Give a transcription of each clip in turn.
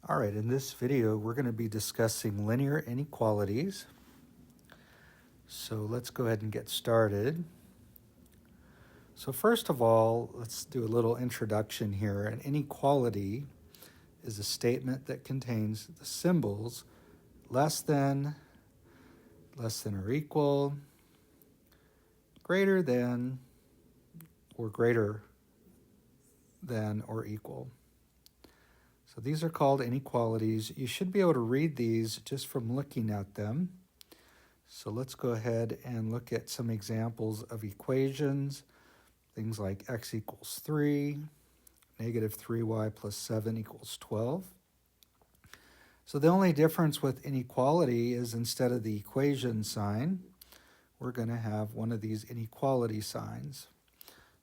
All right, in this video, we're going to be discussing linear inequalities. So let's go ahead and get started. So first of all, let's do a little introduction here. An inequality is a statement that contains the symbols less than or equal, greater than, or greater than or equal. So these are called inequalities. You should be able to read these just from looking at them. So let's go ahead and look at some examples of equations. Things like x equals 3, negative 3y plus 7 equals 12. So the only difference with inequality is instead of the equation sign, we're going to have one of these inequality signs.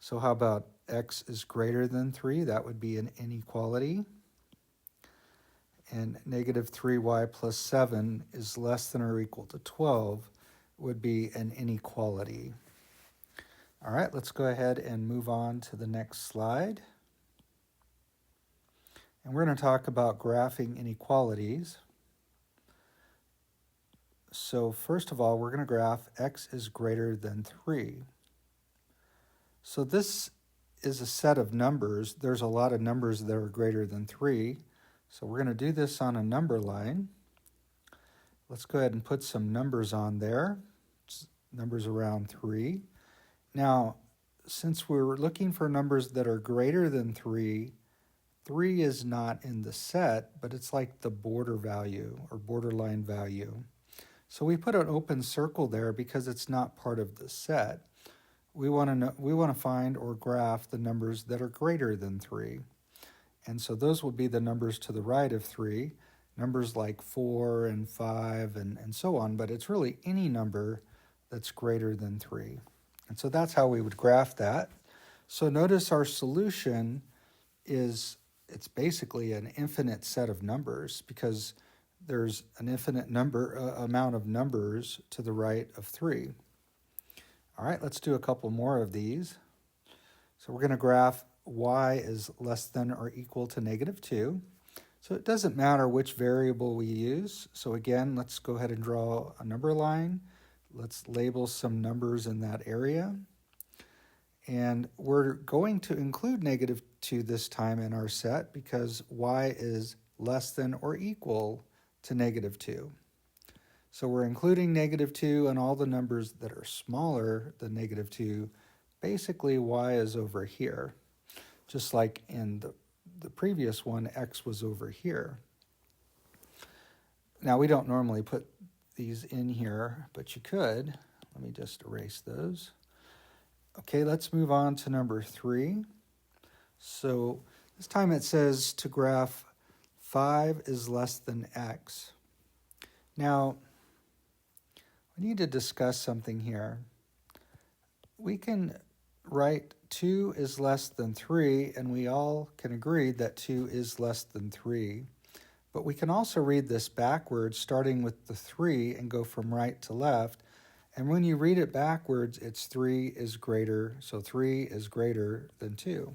So how about x is greater than 3? That would be an inequality. And negative 3y plus 7 is less than or equal to 12 would be an inequality. All right, let's go ahead and move on to the next slide. And we're going to talk about graphing inequalities. So first of all, we're going to graph x is greater than 3. So this is a set of numbers. There's a lot of numbers that are greater than 3. So we're going to do this on a number line. Let's go ahead and put some numbers on there, numbers around 3. Now, since we're looking for numbers that are greater than 3, 3 is not in the set, but it's like the border value or borderline value. So we put an open circle there because it's not part of the set. We want to find or graph the numbers that are greater than 3. And so those will be the numbers to the right of 3, numbers like 4 and 5 and so on, but it's really any number that's greater than 3. And so that's how we would graph that. So notice our solution it's basically an infinite set of numbers because there's an infinite amount of numbers to the right of 3. All right, let's do a couple more of these. So we're going to graph y is less than or equal to negative 2. So it doesn't matter which variable we use. So again, let's go ahead and draw a number line. Let's label some numbers in that area. And we're going to include negative 2 this time in our set because y is less than or equal to negative 2. So we're including negative 2 and all the numbers that are smaller than negative 2. Basically, y is over here. Just like in the previous one, x was over here. Now, we don't normally put these in here, but you could. Let me just erase those. Okay, let's move on to number 3. So this time it says to graph 5 is less than x. Now, we need to discuss something here. We can write 2 is less than 3, and we all can agree that 2 is less than 3. But we can also read this backwards, starting with the 3 and go from right to left. And when you read it backwards, it's 3 is greater, so 3 is greater than 2.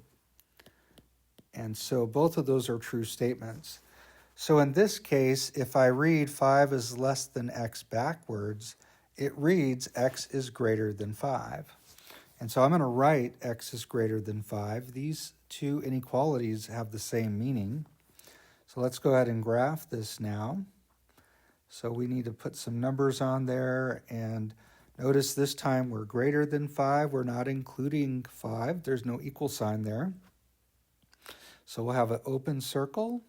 And so both of those are true statements. So in this case, if I read 5 is less than x backwards, it reads x is greater than 5. And so I'm going to write x is greater than 5. These two inequalities have the same meaning. So let's go ahead and graph this now. So we need to put some numbers on there. And notice this time we're greater than 5. We're not including 5. There's no equal sign there. So we'll have an open circle.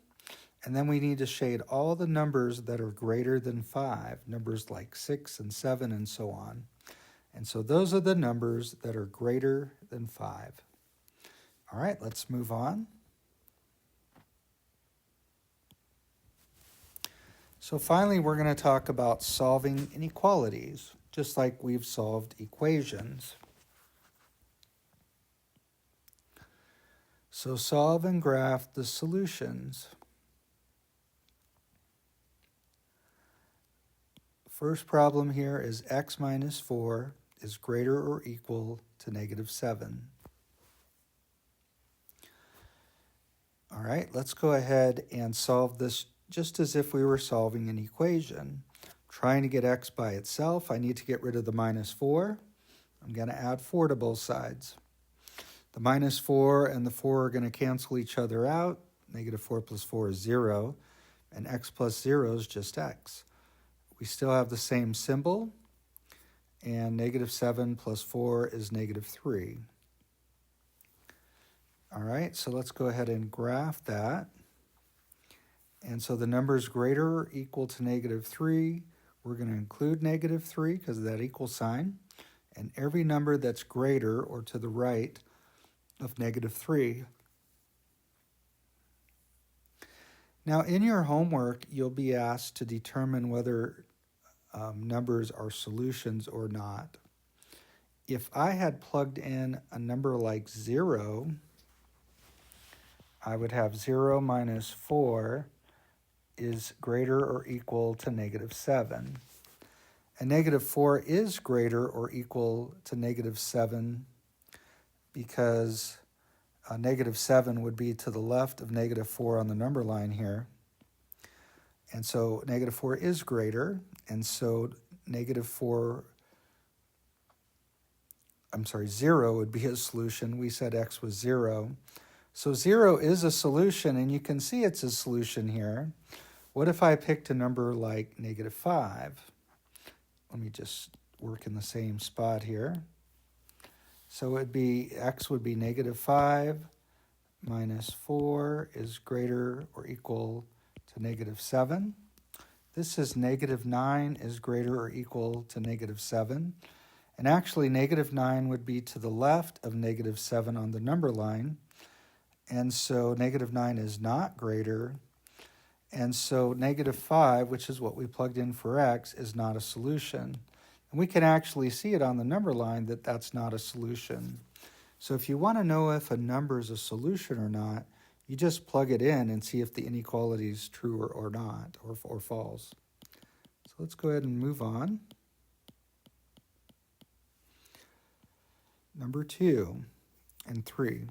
And then we need to shade all the numbers that are greater than 5. Numbers like 6 and 7 and so on. And so those are the numbers that are greater than 5. All right, let's move on. So finally, we're going to talk about solving inequalities, just like we've solved equations. So solve and graph the solutions. First problem here is x minus 4 is greater or equal to negative 7. All right, let's go ahead and solve this just as if we were solving an equation. Trying to get x by itself, I need to get rid of the minus 4. I'm going to add 4 to both sides. The minus 4 and the 4 are going to cancel each other out. Negative 4 plus 4 is 0, and x plus 0 is just x. We still have the same symbol, and negative 7 plus 4 is negative 3. All right, so let's go ahead and graph that. And so the number is greater or equal to negative 3. We're going to include negative 3 because of that equal sign. And every number that's greater or to the right of negative 3. Now, in your homework, you'll be asked to determine whether numbers are solutions or not. If I had plugged in a number like 0, I would have 0 minus 4 is greater or equal to negative 7. And negative 4 is greater or equal to negative 7 because negative 7 would be to the left of negative 4 on the number line here. And so negative 4 is greater, and so 0 would be a solution. We said x was 0. So 0 is a solution, and you can see it's a solution here. What if I picked a number like negative 5? Let me just work in the same spot here. So x would be negative 5 minus 4 is greater or equal to negative 7. This is negative 9 is greater or equal to negative 7. And actually, negative 9 would be to the left of negative 7 on the number line. And so negative 9 is not greater. And so negative 5, which is what we plugged in for x, is not a solution. And we can actually see it on the number line that that's not a solution. So if you want to know if a number is a solution or not, you just plug it in and see if the inequality is true or not, or false. So let's go ahead and move on. Number 2 and 3.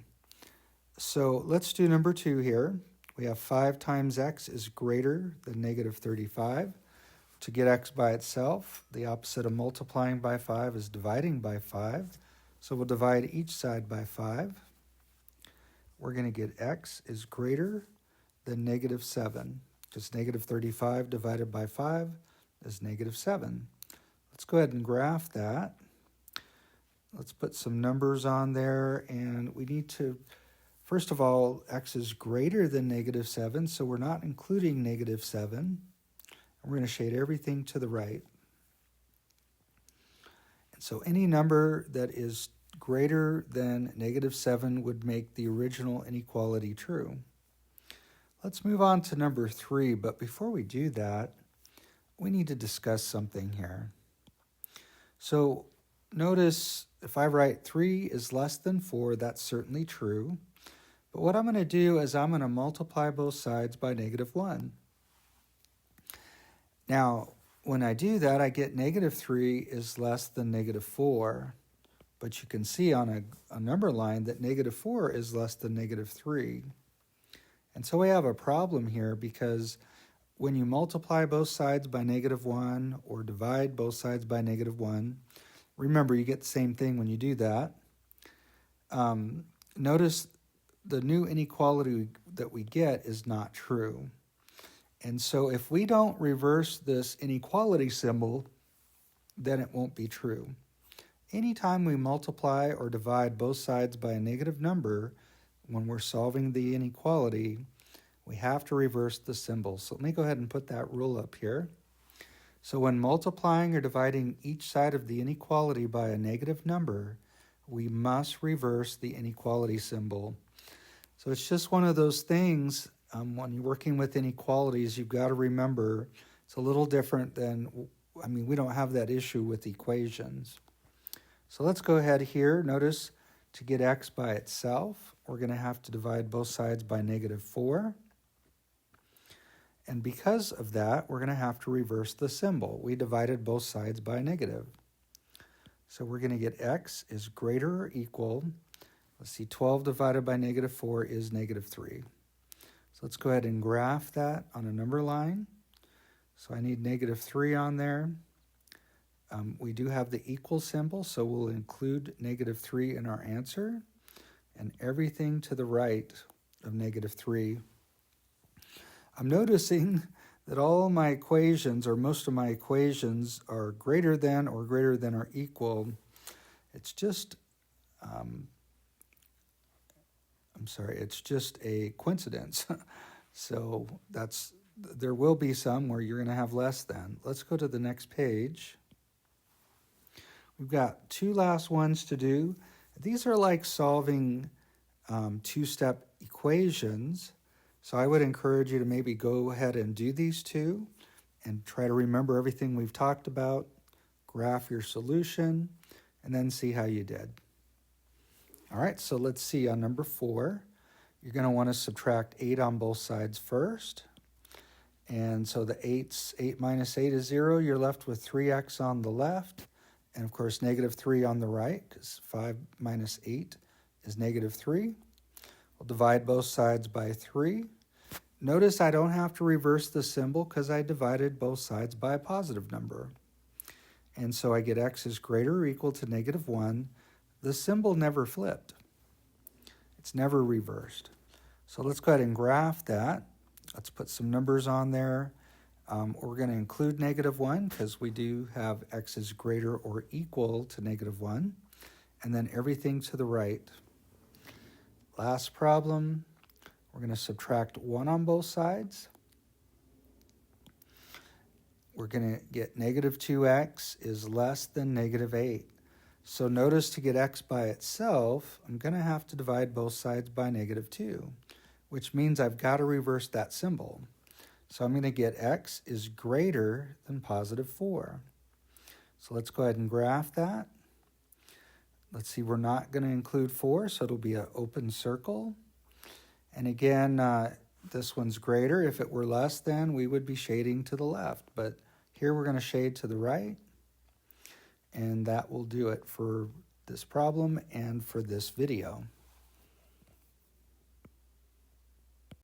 So let's do number 2 here. We have 5 times x is greater than negative 35. To get x by itself, the opposite of multiplying by 5 is dividing by 5. So we'll divide each side by 5. We're going to get x is greater than negative 7. Just negative 35 divided by 5 is negative 7. Let's go ahead and graph that. Let's put some numbers on there, and we need to, first of all, x is greater than negative 7, so we're not including negative 7. We're going to shade everything to the right. And so any number that is greater than negative 7 would make the original inequality true. Let's move on to number 3, but before we do that, we need to discuss something here. So notice if I write 3 is less than 4, that's certainly true. But what I'm going to do is I'm going to multiply both sides by negative 1. Now, when I do that, I get negative 3 is less than negative 4. But you can see on a number line that negative 4 is less than negative 3. And so we have a problem here because when you multiply both sides by negative 1 or divide both sides by negative 1, remember you get the same thing when you do that. Notice the new inequality that we get is not true. And so if we don't reverse this inequality symbol, then it won't be true. Anytime we multiply or divide both sides by a negative number, when we're solving the inequality, we have to reverse the symbol. So let me go ahead and put that rule up here. So when multiplying or dividing each side of the inequality by a negative number, we must reverse the inequality symbol. So it's just one of those things, when you're working with inequalities, you've got to remember it's a little different than, we don't have that issue with equations. So let's go ahead here. Notice to get x by itself, we're going to have to divide both sides by negative 4. And because of that, we're going to have to reverse the symbol. We divided both sides by negative. So we're going to get x is greater or equal, let's see, 12 divided by negative 4 is negative 3. So let's go ahead and graph that on a number line. So I need -3 on there. We do have the equal symbol, so we'll include -3 in our answer. And everything to the right of -3. I'm noticing that all my equations, or most of my equations, are greater than or equal. It's just, it's just a coincidence. So there will be some where you're going to have less than. Let's go to the next page. We've got 2 last ones to do. These are like solving two-step equations. So I would encourage you to maybe go ahead and do these 2 and try to remember everything we've talked about, graph your solution, and then see how you did. All right, so let's see on number 4. You're going to want to subtract 8 on both sides first. And so the 8 minus 8 is 0. You're left with 3x on the left. And of course, -3 on the right, because 5 minus 8 is -3. We'll divide both sides by 3. Notice I don't have to reverse the symbol because I divided both sides by a positive number. And so I get x is greater or equal to -1. The symbol never flipped. It's never reversed. So let's go ahead and graph that. Let's put some numbers on there. We're going to include -1 because we do have x is greater or equal to -1. And then everything to the right. Last problem, we're going to subtract 1 on both sides. We're going to get -2x is less than -8. So notice to get x by itself, I'm going to have to divide both sides by -2, which means I've got to reverse that symbol. So I'm going to get x is greater than +4. So let's go ahead and graph that. Let's see, we're not going to include 4, so it'll be an open circle. And again, this one's greater. If it were less than, we would be shading to the left. But here we're going to shade to the right. And that will do it for this problem and for this video.